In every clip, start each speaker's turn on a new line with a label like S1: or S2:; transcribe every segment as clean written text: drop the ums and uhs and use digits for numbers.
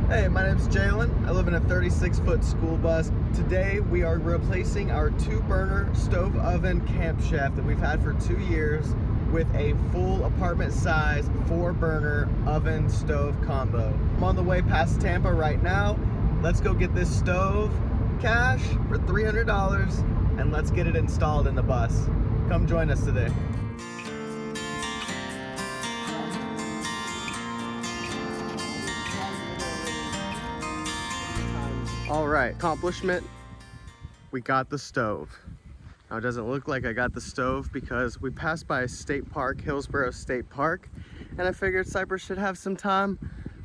S1: Hey, my name's Jalen. I live in a 36-foot school bus. Today we are replacing our 2-burner stove oven camp chef that we've had for 2 years with a full apartment size 4-burner oven stove combo. I'm on the way past Tampa right now. Let's go get this stove cash for $300 and let's get it installed in the bus. Come join us today. All right, accomplishment, we got the stove. Now it doesn't look like I got the stove because we passed by a state park, Hillsborough State Park, and I figured Cypress should have some time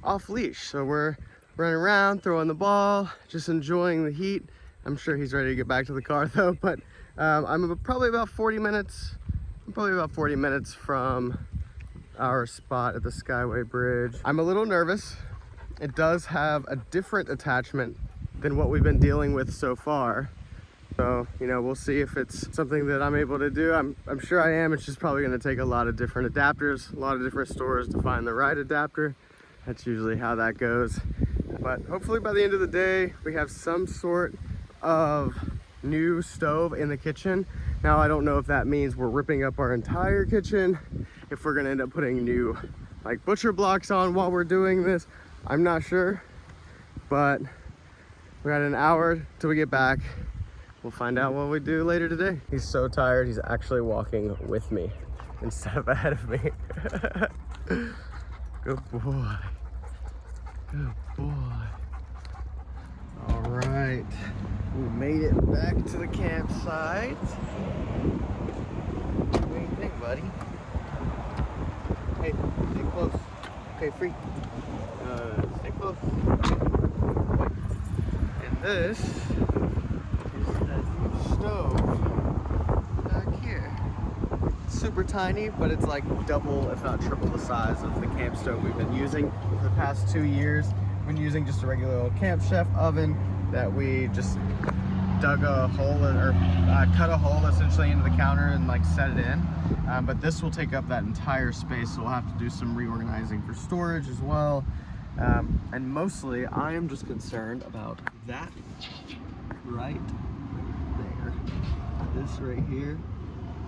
S1: off leash. So we're running around, throwing the ball, just enjoying the heat. I'm sure he's ready to get back to the car though, but I'm probably about 40 minutes from our spot at the Skyway Bridge. I'm a little nervous. It does have a different attachment than what we've been dealing with so far. So, you know, we'll see if it's something that I'm able to do. I'm sure I am. It's just probably gonna take a lot of different adapters, a lot of different stores to find the right adapter. That's usually how that goes. But hopefully by the end of the day, we have some sort of new stove in the kitchen. Now, I don't know if that means we're ripping up our entire kitchen, if we're gonna end up putting new like butcher blocks on while we're doing this. I'm not sure, but we got an hour till we get back. We'll find out what we do later today. He's so tired, he's actually walking with me instead of ahead of me. Good boy. Good boy. All right, we made it back to the campsite. What do you think, buddy? Hey, stay close. Okay, free. Stay close. And this is that new stove back here. It's super tiny, but it's like double, if not triple the size of the camp stove we've been using for the past 2 years. We've been using just a regular old Camp Chef oven that we just dug a hole or cut a hole essentially into the counter and like set it in. But this will take up that entire space, so we'll have to do some reorganizing for storage as well. And mostly I am just concerned about that right there. This right here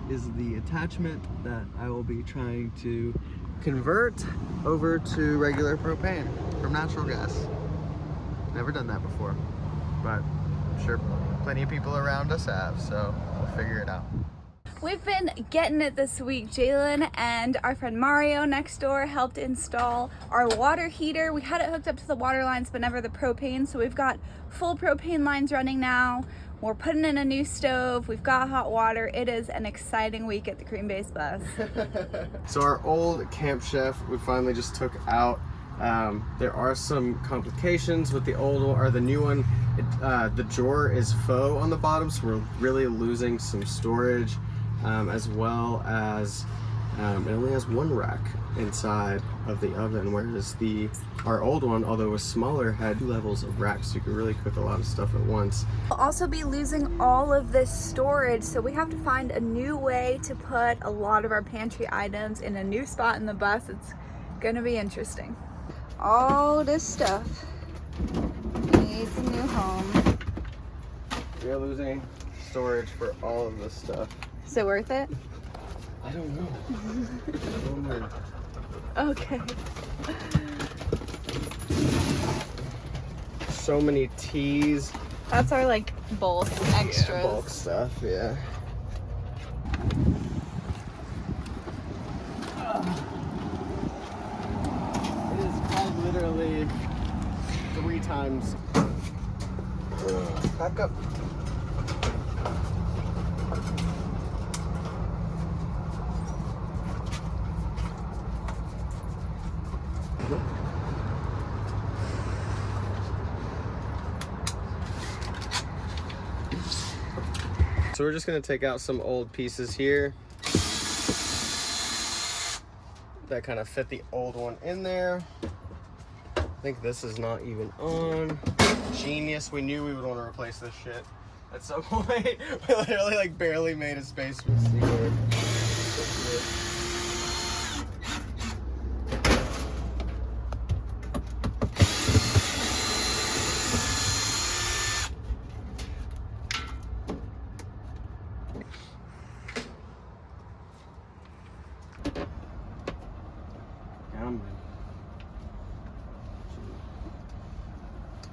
S1: is the attachment that I will be trying to convert over to regular propane from natural gas. Never done that before, but I'm sure plenty of people around us have, so we'll figure it out.
S2: We've been getting it this week. Jalen and our friend Mario next door helped install our water heater. We had it hooked up to the water lines, but never the propane. So we've got full propane lines running now. We're putting in a new stove. We've got hot water. It is an exciting week at the Cream Base bus.
S1: So our old Camp Chef, we finally just took out. There are some complications with the old one, or the new one. The drawer is faux on the bottom, so we're really losing some storage. As well as it only has one rack inside of the oven, whereas our old one, although it was smaller, had 2 levels of racks, so you could really cook a lot of stuff at once.
S2: We'll also be losing all of this storage, so we have to find a new way to put a lot of our pantry items in a new spot in the bus. It's gonna be interesting. All this stuff needs a new home.
S1: We're losing storage for all of this stuff.
S2: Is it worth it?
S1: I don't know.
S2: Okay.
S1: So many teas.
S2: That's our like bulk extras.
S1: Yeah, bulk stuff, yeah. It is quite literally 3 times. Back up. So we're just gonna take out some old pieces here that kind of fit the old one in there. I think this is not even on. Genius, we knew we would want to replace this shit at some point. We literally like barely made a space for the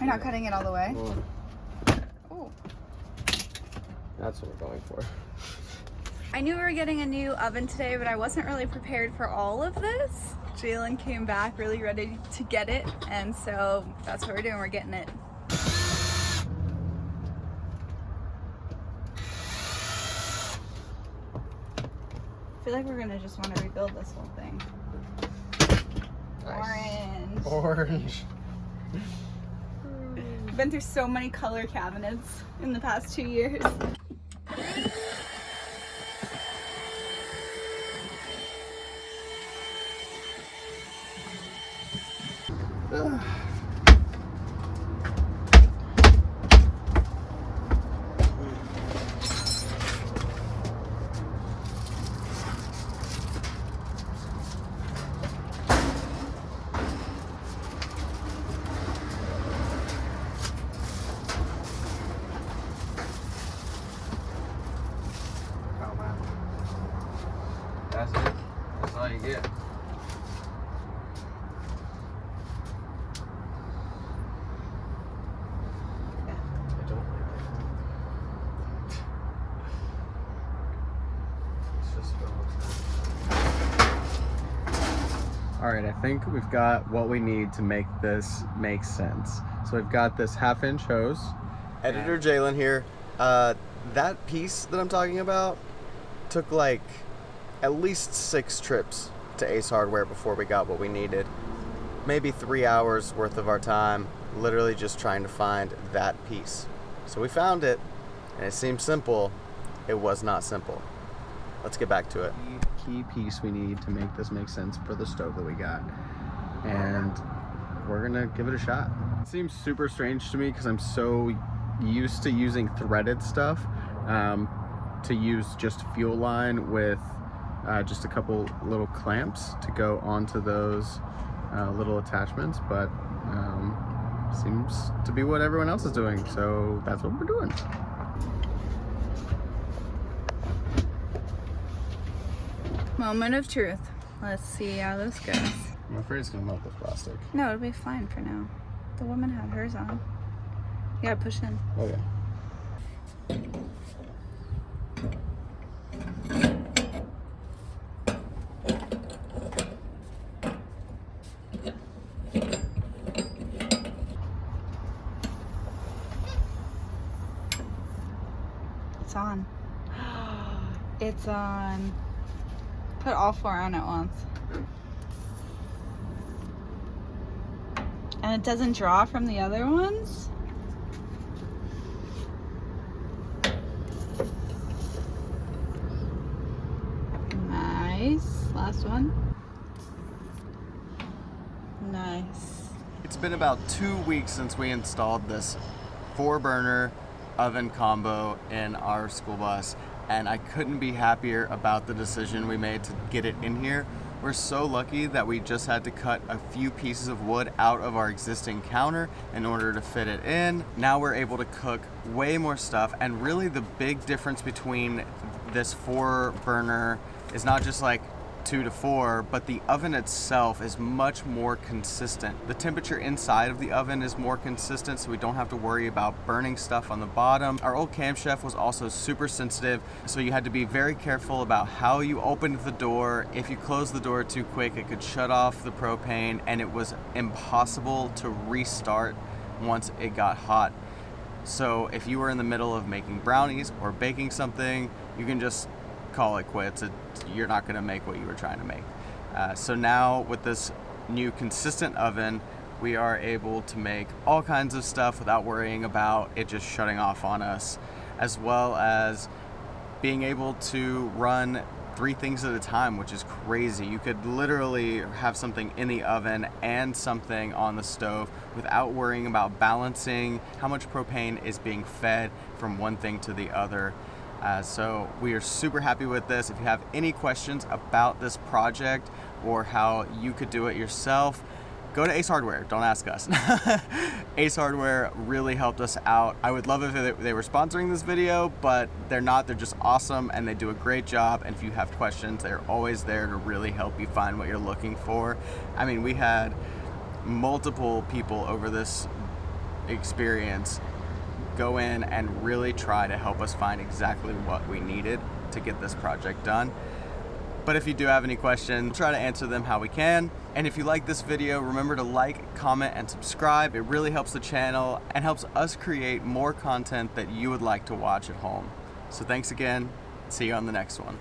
S2: You're not cutting it all the way?
S1: Well,
S2: Oh.
S1: that's what we're going for.
S2: I knew we were getting a new oven today, but I wasn't really prepared for all of this. Jalen came back really ready to get it, and so that's what we're doing. We're getting it. I feel like we're gonna just want to rebuild this whole thing.
S1: Nice.
S2: Orange.
S1: Orange.
S2: I've been through so many color cabinets in the past 2 years.
S1: That's it. That's all you get. All right, I think we've got what we need to make this make sense. So we've got this 1/2-inch hose. Editor Jalen here. That piece that I'm talking about took like at least 6 trips to Ace Hardware before we got what we needed. Maybe 3 hours worth of our time, literally just trying to find that piece. So we found it, and it seemed simple. It was not simple. Let's get back to it. Key piece we need to make this make sense for the stove that we got. And we're gonna give it a shot. It seems super strange to me because I'm so used to using threaded stuff, to use just fuel line with just a couple little clamps to go onto those little attachments, but seems to be what everyone else is doing, so that's what we're doing.
S2: Moment of truth. Let's see how this goes.
S1: I'm afraid it's gonna melt this plastic.
S2: No, it'll be fine for now. The woman had hers on. You gotta push in.
S1: Okay.
S2: It's on. It's on. Put all 4 on at once. And it doesn't draw from the other ones? Nice. Last one. Nice.
S1: It's been about 2 weeks since we installed this 4-burner oven combo in our school bus, and I couldn't be happier about the decision we made to get it in here. We're so lucky that we just had to cut a few pieces of wood out of our existing counter in order to fit it in. Now we're able to cook way more stuff, and really the big difference between this 4-burner is not just like 2 to 4, but the oven itself is much more consistent. The temperature inside of the oven is more consistent, so we don't have to worry about burning stuff on the bottom. Our old Camp Chef was also super sensitive, so you had to be very careful about how you opened the door. If you closed the door too quick, it could shut off the propane, and it was impossible to restart once it got hot. So if you were in the middle of making brownies or baking something, you can just call it quits. You're not going to make what you were trying to make. So now with this new consistent oven, we are able to make all kinds of stuff without worrying about it just shutting off on us, as well as being able to run 3 things at a time, which is crazy. You could literally have something in the oven and something on the stove without worrying about balancing how much propane is being fed from one thing to the other. So we are super happy with this. If you have any questions about this project or how you could do it yourself, go to Ace Hardware. Don't ask us. Ace Hardware really helped us out. I would love if they were sponsoring this video, but they're not. They're just awesome, and they do a great job. And if you have questions, they're always there to really help you find what you're looking for. I mean, we had multiple people over this experience go in and really try to help us find exactly what we needed to get this project done. But if you do have any questions, we'll try to answer them how we can. And if you like this video, remember to like, comment, and subscribe. It really helps the channel and helps us create more content that you would like to watch at home. So thanks again. See you on the next one.